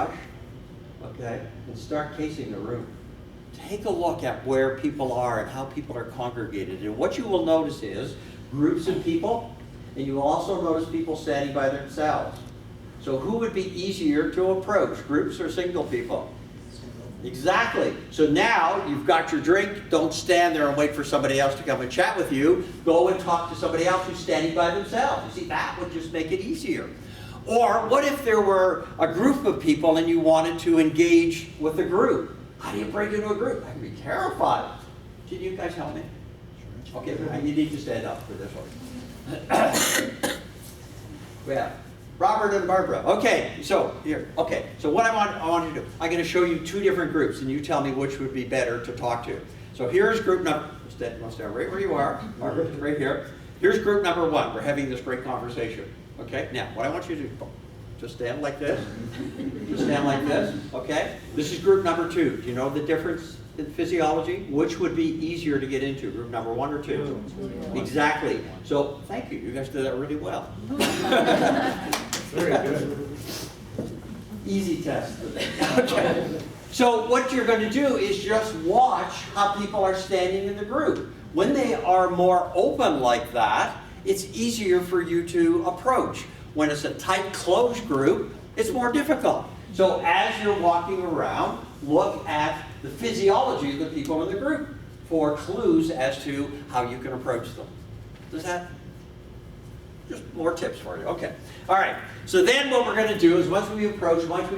brush, okay, and start casing the room. Take a look at where people are and how people are congregated. And what you will notice is groups of people, and you will also notice people standing by themselves. So who would be easier to approach, groups or single people? Exactly. So now you've got your drink. Don't stand there and wait for somebody else to come and chat with you. Go and talk to somebody else who's standing by themselves. You see, that would just make it easier. Or what if there were a group of people and you wanted to engage with a group? How do you break into a group? I can be terrified. Can you guys help me? Okay, you need to stand up for this one. Yeah. Robert and Barbara. Okay, so here. Okay, so what I want you to do, I'm going to show you two different groups, and you tell me which would be better to talk to. So here's group number. Stand right where you are. Barbara, right here. Here's group number one. We're having this great conversation. Okay. Now, what I want you to do, just stand like this. Just stand like this. Okay. This is group number two. Do you know the difference in physiology? Which would be easier to get into, group number one or two? Exactly. So thank you. You guys did that really well. Very good. Easy test. Okay. So what you're going to do is just watch how people are standing in the group. When they are more open like that, it's easier for you to approach. When it's a tight, closed group, it's more difficult. So as you're walking around, look at the physiology of the people in the group for clues as to how you can approach them. Does that? Just more tips for you. Okay. All right. So then what we're going to do is once we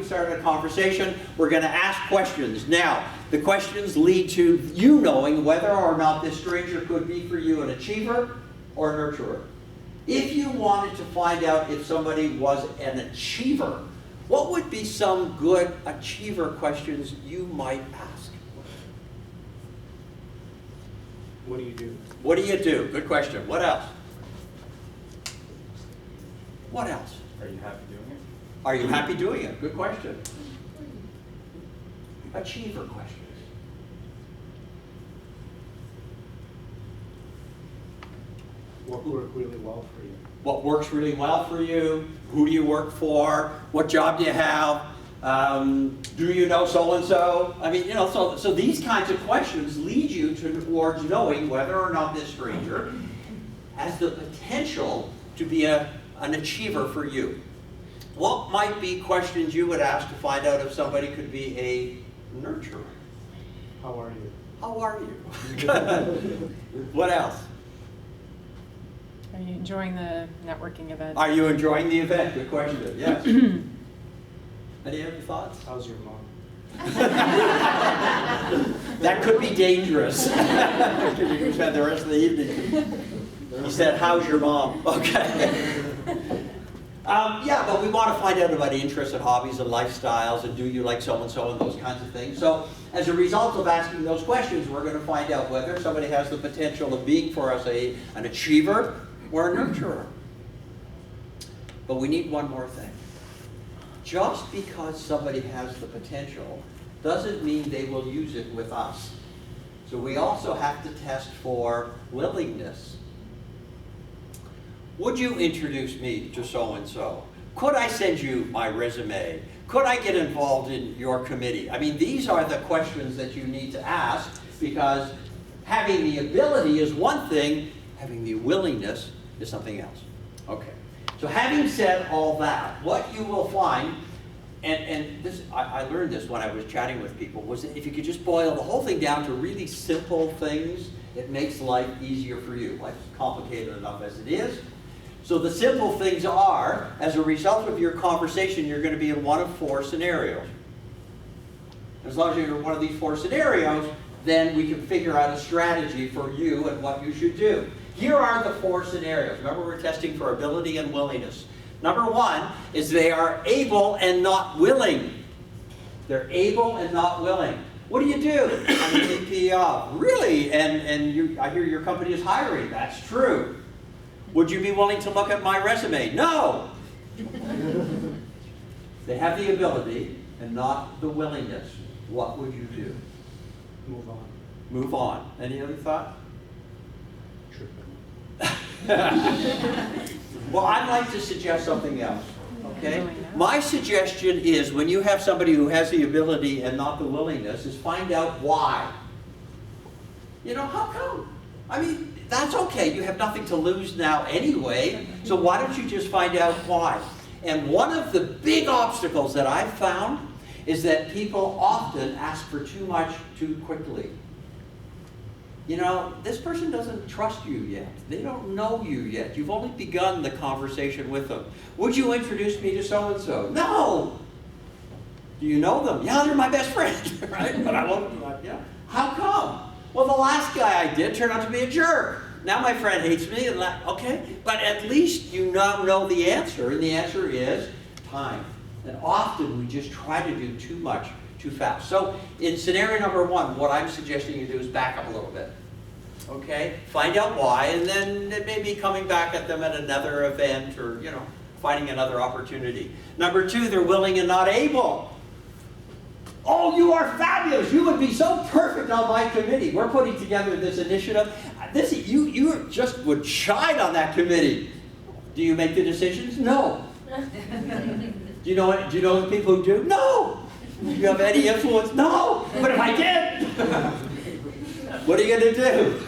start a conversation, we're going to ask questions. Now, the questions lead to you knowing whether or not this stranger could be for you an achiever or a nurturer. If you wanted to find out if somebody was an achiever, what would be some good achiever questions you might ask? What do you do? What do you do? Good question. What else? What else? Are you happy doing it? Are you happy doing it? Good question. Achiever questions. What worked really well for you? What works really well for you? Who do you work for? What job do you have? Do you know so-and-so? I mean, so these kinds of questions lead you towards knowing whether or not this stranger has the potential to be an achiever for you. What might be questions you would ask to find out if somebody could be a nurturer? How are you? How are you? What else? Are you enjoying the networking event? Are you enjoying the event? Good question. Yes. Any other thoughts? How's your mom? That could be dangerous. Because you could spend the rest of the evening. He said, "How's your mom?" Okay. Yeah, but we want to find out about interests and hobbies and lifestyles and do you like so-and-so and those kinds of things. So as a result of asking those questions, we're going to find out whether somebody has the potential of being for us an achiever or a nurturer. But we need one more thing. Just because somebody has the potential doesn't mean they will use it with us. So we also have to test for willingness. Would you introduce me to so-and-so? Could I send you my resume? Could I get involved in your committee? I mean, these are the questions that you need to ask, because having the ability is one thing, having the willingness is something else. Okay. So having said all that, what you will find, and this, I learned this when I was chatting with people, was that if you could just boil the whole thing down to really simple things, it makes life easier for you. Life's complicated enough as it is. So the simple things are, as a result of your conversation, you're going to be in one of four scenarios. As long as you're in one of these four scenarios, then we can figure out a strategy for you and what you should do. Here are the four scenarios. Remember, we're testing for ability and willingness. Number one is they are able and not willing. They're able and not willing. What do you do? I'm a VP of. Really? And I hear your company is hiring. That's true. Would you be willing to look at my resume? No. They have the ability and not the willingness. What would you do? Move on. Move on. Any other thought? Tripping. Well, I'd like to suggest something else. Okay? Willingness. My suggestion is when you have somebody who has the ability and not the willingness, is find out why. You know, how come? I mean, that's okay. You have nothing to lose now anyway, so why don't you just find out why? And one of the big obstacles that I've found is that people often ask for too much too quickly. You know, this person doesn't trust you yet. They don't know you yet. You've only begun the conversation with them. Would you introduce me to so-and-so? No! Do you know them? Yeah, they're my best friend, right? But I won't, yeah. How come? Well, the last guy I did turned out to be a jerk. Now my friend hates me, and okay, but at least you now know the answer, and the answer is time. And often we just try to do too much too fast. So in scenario number one, what I'm suggesting you do is back up a little bit. Okay? Find out why, and then maybe coming back at them at another event, or, you know, finding another opportunity. Number two, they're willing and not able. Oh, you are fabulous. You would be so perfect on my committee. We're putting together this initiative. You just would shine on that committee. Do you make the decisions? No. Do you know the people who do? No. Do you have any influence? No. But if I did, what are you going to do?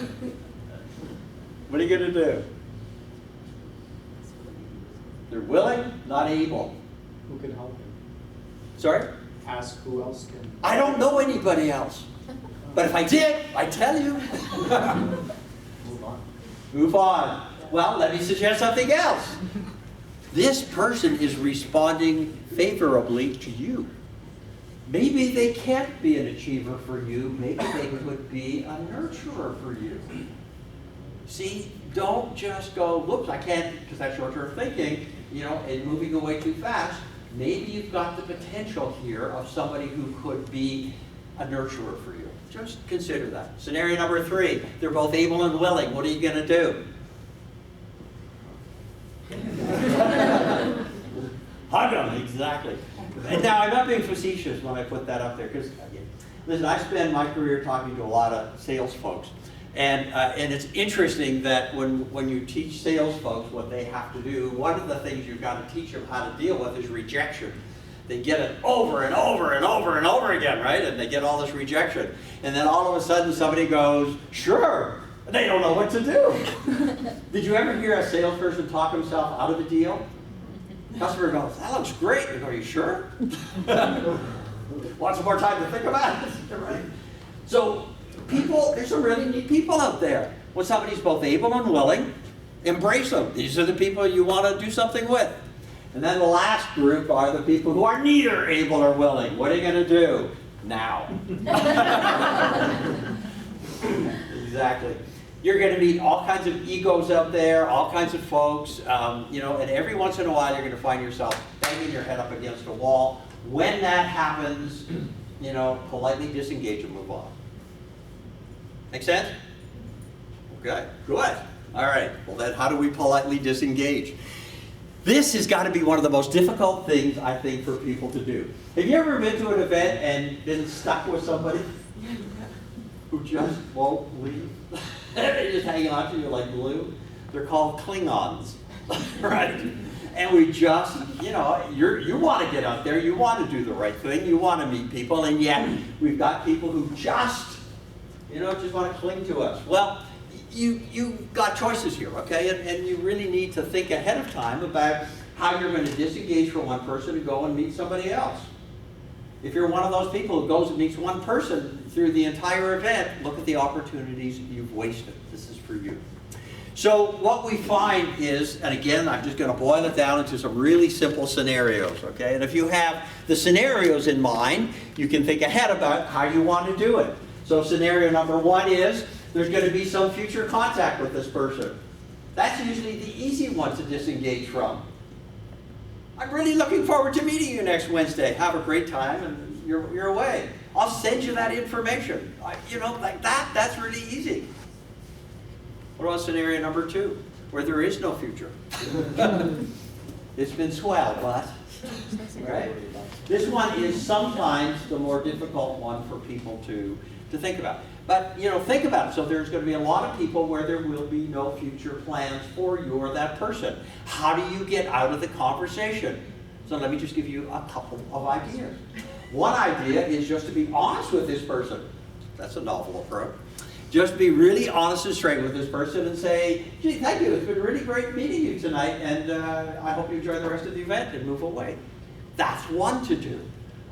What are you going to do? They're willing, not able. Who can help him? Sorry? Ask who else can. I don't know anybody else. But if I did, I'd tell you. Move on. Move on. Well, let me suggest something else. This person is responding favorably to you. Maybe they can't be an achiever for you. Maybe they could be a nurturer for you. See, don't just go, whoops, I can't, because that's short-term thinking, you know, and moving away too fast. Maybe you've got the potential here of somebody who could be a nurturer for you. Just consider that. Scenario number three, they're both able and willing. What are you going to do? Hug them, exactly. And now, I'm not being facetious when I put that up there, because, listen, I spend my career talking to a lot of sales folks. And it's interesting that when you teach sales folks what they have to do, one of the things you've got to teach them how to deal with is rejection. They get it over and over and over and over again, right? And they get all this rejection. And then all of a sudden somebody goes, sure. They don't know what to do. Did you ever hear a salesperson talk himself out of a deal? Customer goes, that looks great. They go, are you sure? Want some more time to think about it? Right? So there's some really neat people out there. When somebody's both able and willing, embrace them. These are the people you want to do something with. And then the last group are the people who are neither able or willing. What are you going to do? Now. Exactly. You're going to meet all kinds of egos out there, all kinds of folks, you know, and every once in a while you're going to find yourself banging your head up against a wall. When that happens, you know, politely disengage and move on. Make sense? Okay, good. All right, well then how do we politely disengage? This has got to be one of the most difficult things, I think, for people to do. Have you ever been to an event and been stuck with somebody who just won't leave? They just hang on to you like glue. They're called Klingons, right? And we just, you know, you want to get out there, you want to do the right thing, you want to meet people, and yet we've got people who just, you know, just want to cling to us. Well, you've got choices here, okay? And you really need to think ahead of time about how you're going to disengage from one person and go and meet somebody else. If you're one of those people who goes and meets one person through the entire event, look at the opportunities you've wasted. This is for you. So what we find is, and again, I'm just going to boil it down into some really simple scenarios, okay? And if you have the scenarios in mind, you can think ahead about how you want to do it. So scenario number one is, there's going to be some future contact with this person. That's usually the easy one to disengage from. I'm really looking forward to meeting you next Wednesday. Have a great time, and you're away. I'll send you that information. You know, like that's really easy. What about scenario number two, where there is no future? It's been swell, but, right? This one is sometimes the more difficult one for people to think about. But, you know, think about it. So there's going to be a lot of people where there will be no future plans for you or that person. How do you get out of the conversation? So let me just give you a couple of ideas. One idea is just to be honest with this person. That's a novel approach. Just be really honest and straight with this person and say, gee, thank you, it's been really great meeting you tonight, and I hope you enjoy the rest of the event, and move away. That's one to do.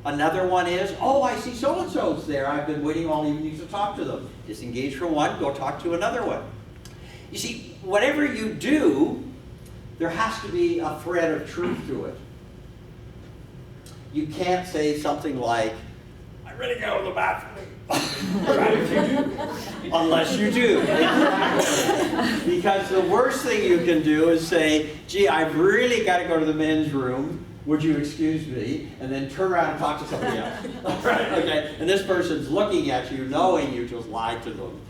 Another one is, oh, I see so-and-so's there. I've been waiting all evening to talk to them. Disengage from one, go talk to another one. You see, whatever you do, there has to be a thread of truth to it. You can't say something like, I really go to the bathroom. Unless you do. Because the worst thing you can do is say, gee, I've really got to go to the men's room. Would you excuse me? And then turn around and talk to somebody else. Right? Okay? And this person's looking at you, knowing you just lied to them.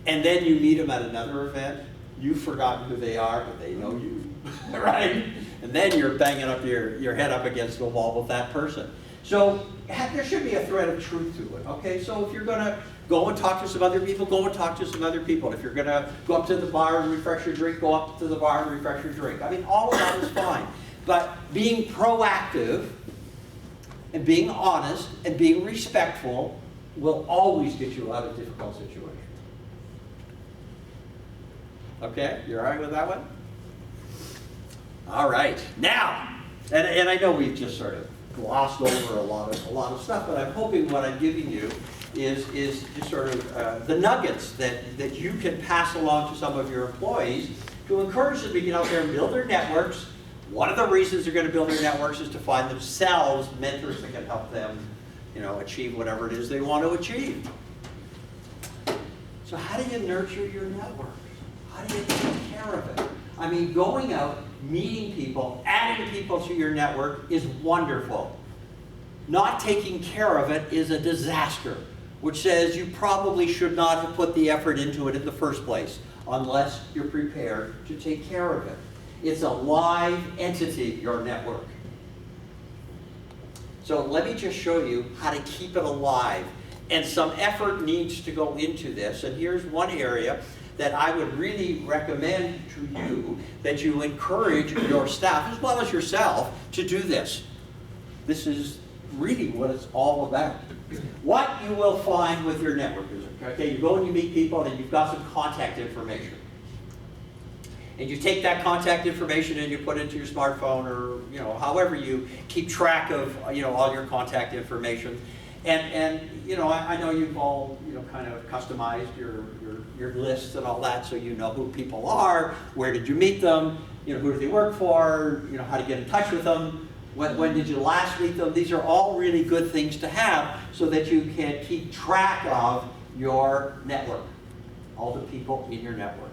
And then you meet them at another event. You've forgotten who they are, but they know you. Right? And then you're banging up your head up against the wall with that person. So there should be a thread of truth to it. Okay? So if you're going to go and talk to some other people, go and talk to some other people. If you're going to go up to the bar and refresh your drink, go up to the bar and refresh your drink. I mean, all of that is fine. But being proactive and being honest and being respectful will always get you out of difficult situations. Okay? You all right with that one? All right. Now, and I know we've just sort of glossed over a lot of stuff, but I'm hoping what I'm giving you is just sort of the nuggets that you can pass along to some of your employees to encourage them to get out there and build their networks. One of the reasons they're going to build their networks is to find themselves mentors that can help them, achieve whatever it is they want to achieve. So how do you nurture your network? How do you take care of it? I mean, going out, meeting people, adding people to your network is wonderful. Not taking care of it is a disaster, which says you probably should not have put the effort into it in the first place unless you're prepared to take care of it. It's a live entity, your network. So let me just show you how to keep it alive. And some effort needs to go into this. And here's one area that I would really recommend to you that you encourage your staff, as well as yourself, to do this. This is really what it's all about. What you will find with your network is, okay, you go and you meet people and you've got some contact information. And you take that contact information and you put it into your smartphone, or however you keep track of all your contact information. And I know you've all kind of customized your lists and all that, so you know who people are, where did you meet them, who do they work for, how to get in touch with them, when did you last meet them. These are all really good things to have so that you can keep track of your network, all the people in your network.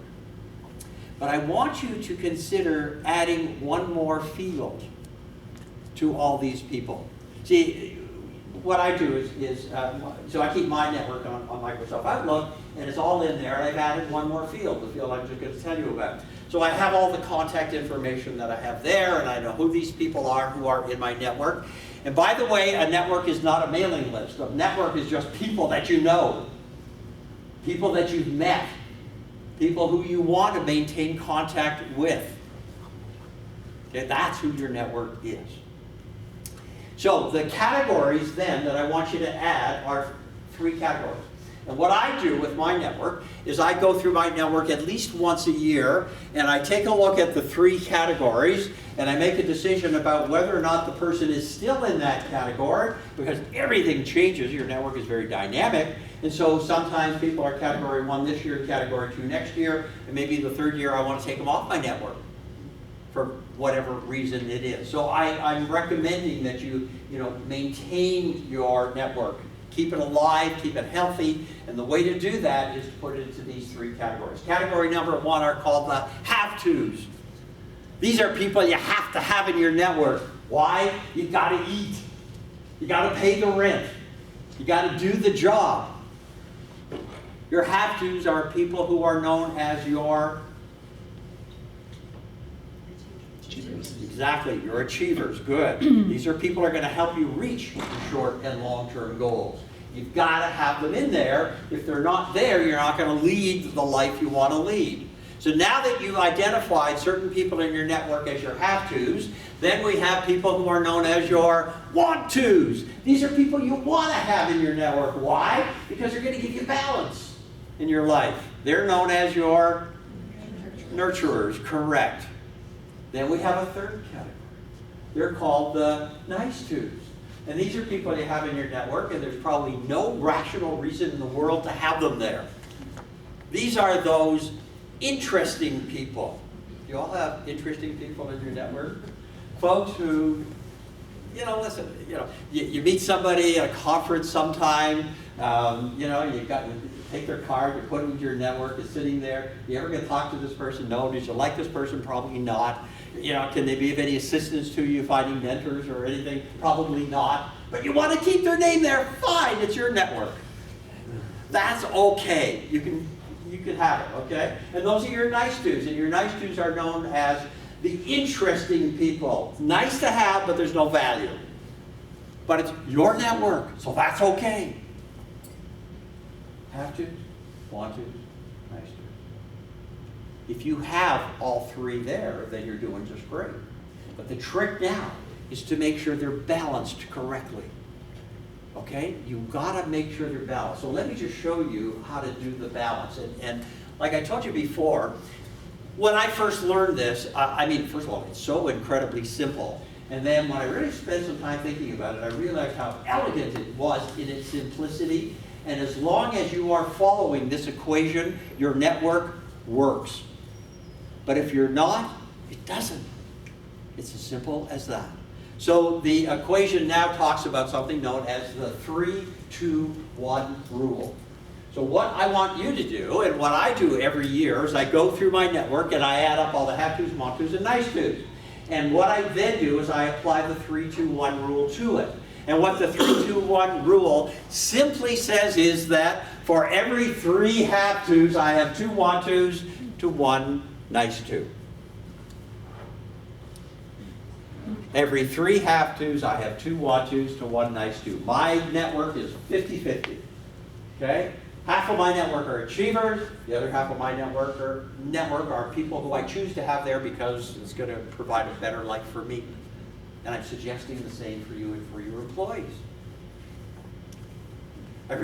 But I want you to consider adding one more field to all these people. See, what I do is so I keep my network on Microsoft Outlook, and it's all in there, and I've added one more field, the field I'm just going to tell you about. So I have all the contact information that I have there, and I know who these people are who are in my network. And by the way, a network is not a mailing list. A network is just people that you know, people that you've met, people who you want to maintain contact with. Okay, that's who your network is. So the categories then that I want you to add are 3 categories. And what I do with my network is I go through my network at least once a year, and I take a look at the 3 categories, and I make a decision about whether or not the person is still in that category, because everything changes. Your network is very dynamic, and so sometimes people are category 1 this year, category 2 next year, and maybe the 3rd year I want to take them off my network for whatever reason it is. So I'm recommending that you maintain your network. Keep it alive, keep it healthy, and the way to do that is to put it into these 3 categories. Category number 1 are called the have-tos. These are people you have to have in your network. Why? You gotta eat. You gotta pay the rent. You gotta do the job. Your have-tos are people who are known as your Exactly, your achievers, good. These are people who are going to help you reach your short and long-term goals. You've got to have them in there. If they're not there, you're not going to lead the life you want to lead. So now that you've identified certain people in your network as your have-tos, then we have people who are known as your want-tos. These are people you want to have in your network. Why? Because they're going to give you balance in your life. They're known as your nurturers, correct. Then we have a third category. They're called the nice-tos. And these are people you have in your network, and there's probably no rational reason in the world to have them there. These are those interesting people. You all have interesting people in your network? Folks who, listen, you meet somebody at a conference sometime, you take their card, you put it into your network, it's sitting there. You ever going to talk to this person? No. Did you like this person? Probably not. Can they be of any assistance to you finding mentors or anything? Probably not. But you want to keep their name there? Fine, it's your network. That's okay. You can have it, okay? And those are your nice-tos, and your nice-tos are known as the interesting people. Nice to have, but there's no value. But it's your network, so that's okay. Have-tos, want-tos, nice-tos. If you have all three there, then you're doing just great. But the trick now is to make sure they're balanced correctly. Okay? You've got to make sure they're balanced. So let me just show you how to do the balance. And like I told you before, when I first learned this, first of all, it's so incredibly simple. And then when I really spent some time thinking about it, I realized how elegant it was in its simplicity. And as long as you are following this equation, your network works. But if you're not, it doesn't. It's as simple as that. So the equation now talks about something known as the 3-2-1 rule. So what I want you to do, and what I do every year, is I go through my network and I add up all the have-tos, want-tos, and nice-tos. And what I then do is I apply the 3-2-1 rule to it. And what the 3-2-1 rule simply says is that for every 3 have-tos, I have 2 want-tos to 1 nice-to. Every 3 have-tos, I have 2 want-tos to 1 nice-to. My network is 50-50, okay? Half of my network are achievers, the other half of my network are people who I choose to have there because it's going to provide a better life for me. And I'm suggesting the same for you and for your employees. I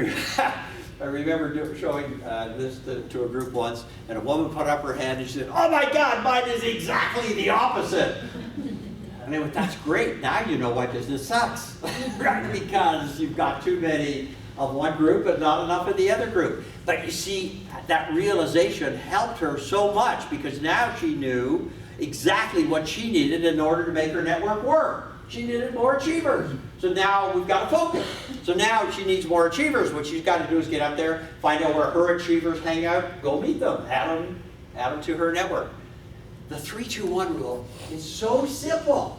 remember showing this to a group once, and a woman put up her hand and she said, "Oh my God, mine is exactly the opposite." And I went, "That's great. Now you know why business sucks." Right? Because you've got too many of one group but not enough of the other group. But you see, that realization helped her so much because now she knew exactly what she needed in order to make her network work. She needed more achievers. So now we've got to focus. So now she needs more achievers. What she's got to do is get up there, find out where her achievers hang out, go meet them, add them to her network. The 3-2-1 rule is so simple,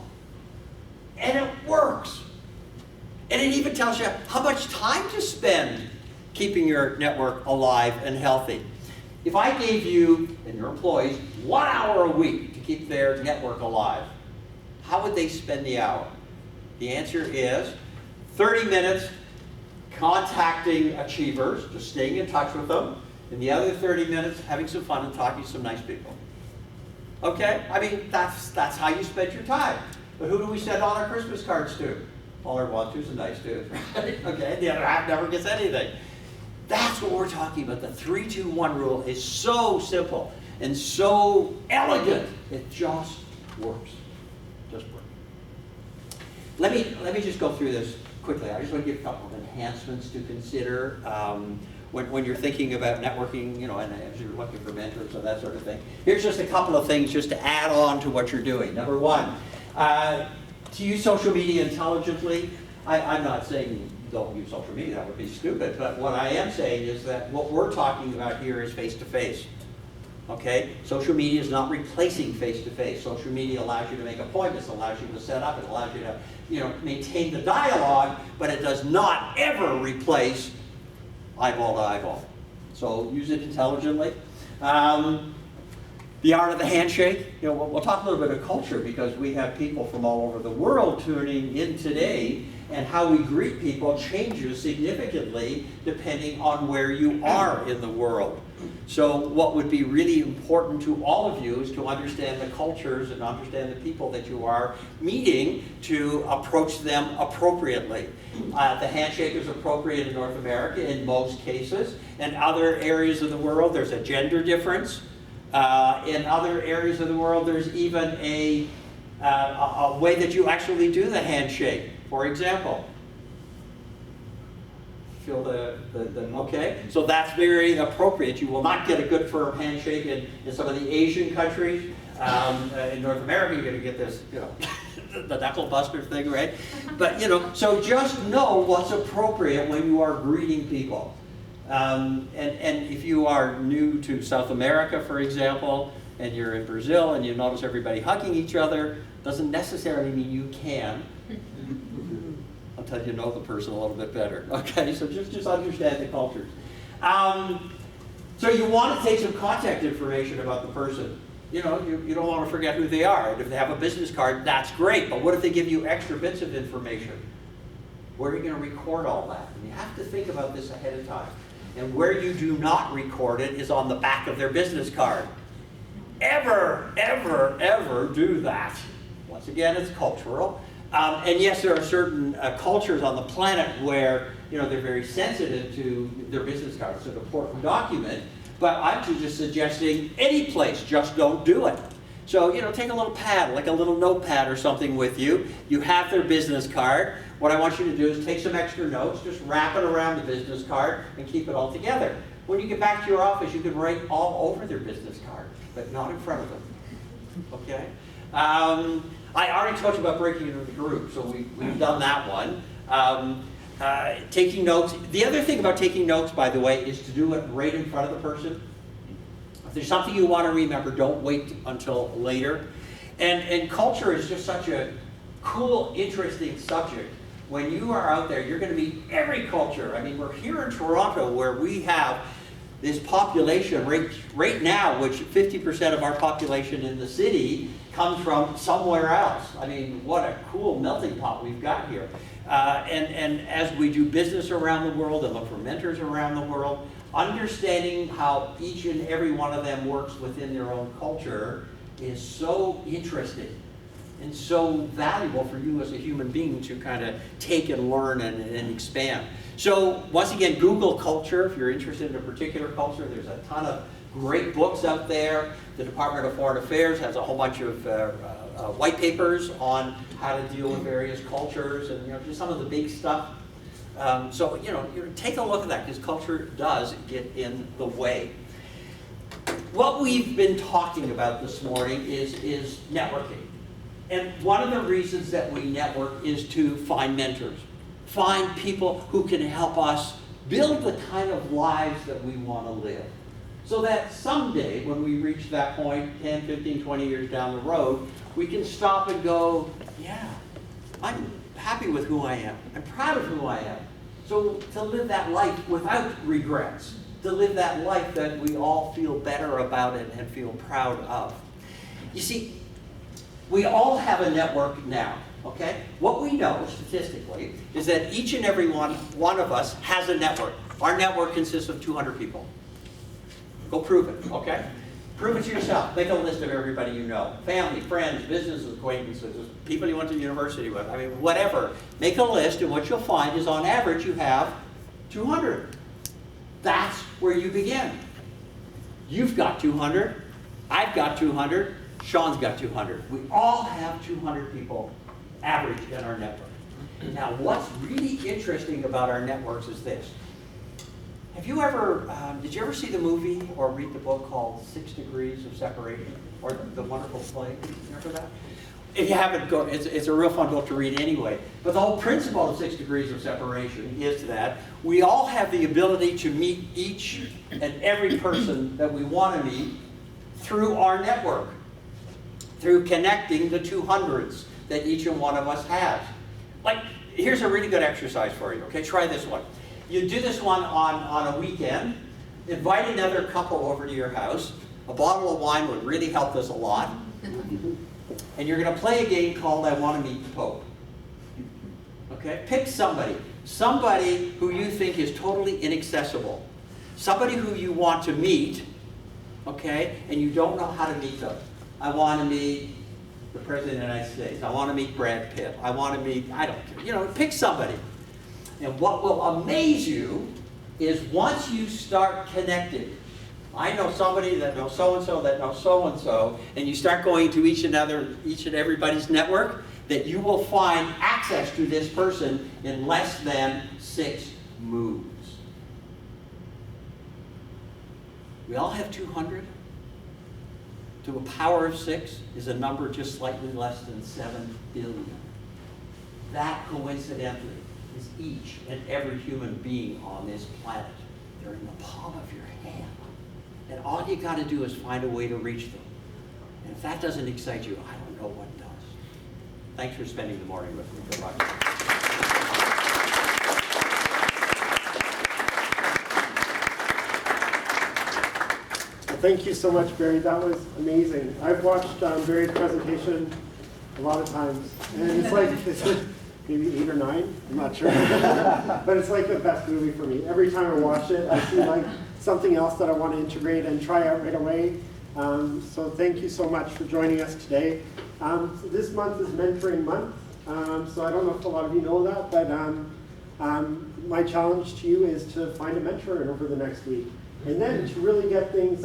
and it works. And it even tells you how much time to spend keeping your network alive and healthy. If I gave you and your employees 1 hour a week to keep their network alive, how would they spend the hour? The answer is 30 minutes contacting achievers, just staying in touch with them, and the other 30 minutes having some fun and talking to some nice people. Okay? That's how you spend your time. But who do we send all our Christmas cards to? All our want-tos and nice-tos, right? Okay? The other half never gets anything. That's what we're talking about. The 3-2-1 rule is so simple and so elegant. It just works. Just works. Let me just go through this quickly. I just want to give a couple of enhancements to consider when you're thinking about networking, and as you're looking for mentors and that sort of thing. Here's just a couple of things just to add on to what you're doing. Number one, to use social media intelligently. I'm not saying don't use social media, that would be stupid, but what I am saying is that what we're talking about here is face-to-face. Okay? Social media is not replacing face-to-face. Social media allows you to make appointments, allows you to set up, it allows you to maintain the dialogue, but it does not ever replace eyeball to eyeball. So use it intelligently. The art of the handshake. We'll talk a little bit of culture because we have people from all over the world tuning in today. and how we greet people changes significantly depending on where you are in the world. So what would be really important to all of you is to understand the cultures and understand the people that you are meeting to approach them appropriately. The handshake is appropriate in North America in most cases. In other areas of the world, there's a gender difference. In other areas of the world, there's even a way that you actually do the handshake. For example, feel okay? So that's very appropriate. You will not get a good firm handshake in some of the Asian countries. In North America, you're going to get this, you know, the knuckle buster thing, right? But, you know, so just know what's appropriate when you are greeting people. And if you are new to South America, for example, and you're in Brazil and you notice everybody hugging each other, doesn't necessarily mean you can, until you know the person a little bit better. Okay, so just understand the cultures. So you want to take some contact information about the person. You know, you don't want to forget who they are. And if they have a business card, that's great. But what if they give you extra bits of information? Where are you going to record all that? And you have to think about this ahead of time. And where you do not record it is on the back of their business card. Ever, ever, ever do that. Once again, it's cultural. And yes, there are certain cultures on the planet where, you know, they're very sensitive to their business card. It's an important document. But I'm just suggesting any place, just don't do it. So, you know, take a little pad, like a little notepad or something with you. You have their business card. What I want you to do is take some extra notes, just wrap it around the business card and keep it all together. When you get back to your office, you can write all over their business card, but not in front of them. Okay? I already told you about breaking into the group, so we've done that one. Taking notes. The other thing about taking notes, by the way, is to do it right in front of the person. If there's something you want to remember, don't wait until later. And culture is just such a cool, interesting subject. When you are out there, you're going to meet every culture. I mean, we're here in Toronto where we have this population right now, which 50% of our population in the city comes from somewhere else. I mean, what a cool melting pot we've got here. And as we do business around the world and look for mentors around the world, understanding how each and every one of them works within their own culture is so interesting and so valuable for you as a human being to kind of take and learn and expand. So once again, Google culture if you're interested in a particular culture. There's a ton of great books out there. The Department of Foreign Affairs has a whole bunch of white papers on how to deal with various cultures and, you know, just some of the big stuff. So, you know, take a look at that because culture does get in the way. What we've been talking about this morning is networking. And one of the reasons that we network is to find mentors, find people who can help us build the kind of lives that we want to live. So that someday, when we reach that point, 10, 15, 20 years down the road, we can stop and go, yeah, I'm happy with who I am. I'm proud of who I am. So to live that life without regrets, to live that life that we all feel better about it and feel proud of. You see, we all have a network now, okay? What we know statistically is that each and every one of us has a network. Our network consists of 200 people. Go prove it, okay? Prove it to yourself. Make a list of everybody you know. Family, friends, business acquaintances, people you went to university with. I mean, whatever. Make a list, and what you'll find is on average you have 200. That's where you begin. You've got 200. I've got 200. Sean's got 200. We all have 200 people average in our network. Now, what's really interesting about our networks is this. Have you ever, did you ever see the movie or read the book called 6 Degrees of Separation? Or The Wonderful Play? Remember that? If you haven't, go, it's a real fun book to read anyway. But the whole principle of 6 Degrees of Separation is that we all have the ability to meet each and every person that we want to meet through our network, through connecting the 200s that each and one of us has. Like, here's a really good exercise for you, okay? Try this one. You do this one on a weekend, invite another couple over to your house. A bottle of wine would really help this a lot. And you're going to play a game called I Want to Meet the Pope. Okay? Pick somebody. Somebody who you think is totally inaccessible. Somebody who you want to meet, okay, and you don't know how to meet them. I want to meet the President of the United States. I want to meet Brad Pitt. I want to meet, I don't care. You know, pick somebody. And what will amaze you is once you start connecting, I know somebody that knows so-and-so that knows so-and-so, and you start going to each and everybody's network, that you will find access to this person in less than 6 moves. We all have 200. To a power of 6 is a number just slightly less than 7 billion. That, coincidentally, is each and every human being on this planet. They're in the palm of your hand. And all you got to do is find a way to reach them. And if that doesn't excite you, I don't know what does. Thanks for spending the morning with me. Good luck. Thank you so much, Barry. That was amazing. I've watched Barry's presentation a lot of times, and it's like maybe 8 or 9. I'm not sure, but it's like the best movie for me. Every time I watch it, I see like something else that I want to integrate and try out right away. So thank you so much for joining us today. So this month is Mentoring Month, so I don't know if a lot of you know that, but my challenge to you is to find a mentor over the next week. And then to really get things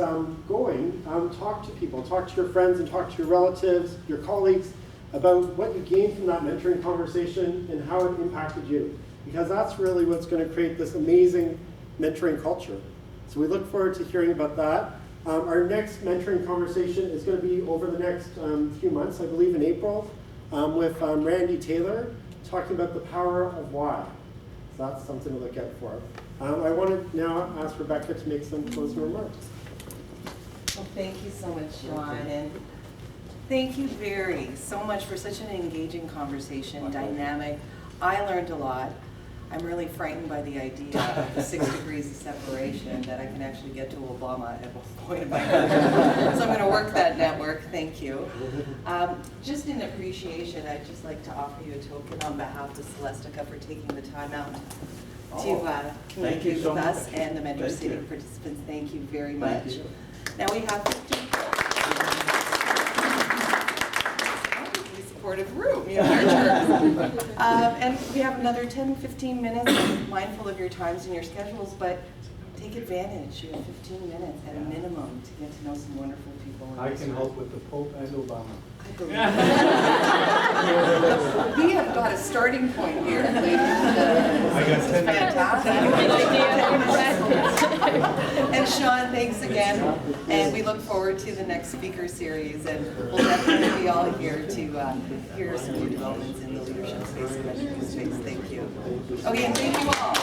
going, talk to people, talk to your friends and talk to your relatives, your colleagues about what you gained from that mentoring conversation and how it impacted you. Because that's really what's going to create this amazing mentoring culture. So we look forward to hearing about that. Our next mentoring conversation is going to be over the next few months, I believe in April, with Randy Taylor, talking about the power of why. So that's something to look out for. I want to now ask Rebecca to make some closing remarks. Well, thank you so much, Sean, and thank you, Barry, so much for such an engaging conversation, dynamic. I learned a lot. I'm really frightened by the idea of the 6 degrees of separation, that I can actually get to Obama at one point in my life. So I'm going to work that network. Thank you. Just in appreciation, I'd just like to offer you a token on behalf of Celestica for taking the time out to communicate with us and the Mentor City participants. Thank you very much. Now we have 15 supportive room, you know, our church. And we have another 10, 15 minutes. I'm mindful of your times and your schedules, but take advantage. You have 15 minutes at a minimum to get to know some wonderful people. I can help with the Pope and Obama. We have got a starting point here, ladies and gentlemen. I got 10 Fantastic. And Sean, thanks again. And we look forward to the next speaker series. And we'll definitely be all here to hear some new developments in the leadership space and mentoring space. Thank you. Okay, and thank you all.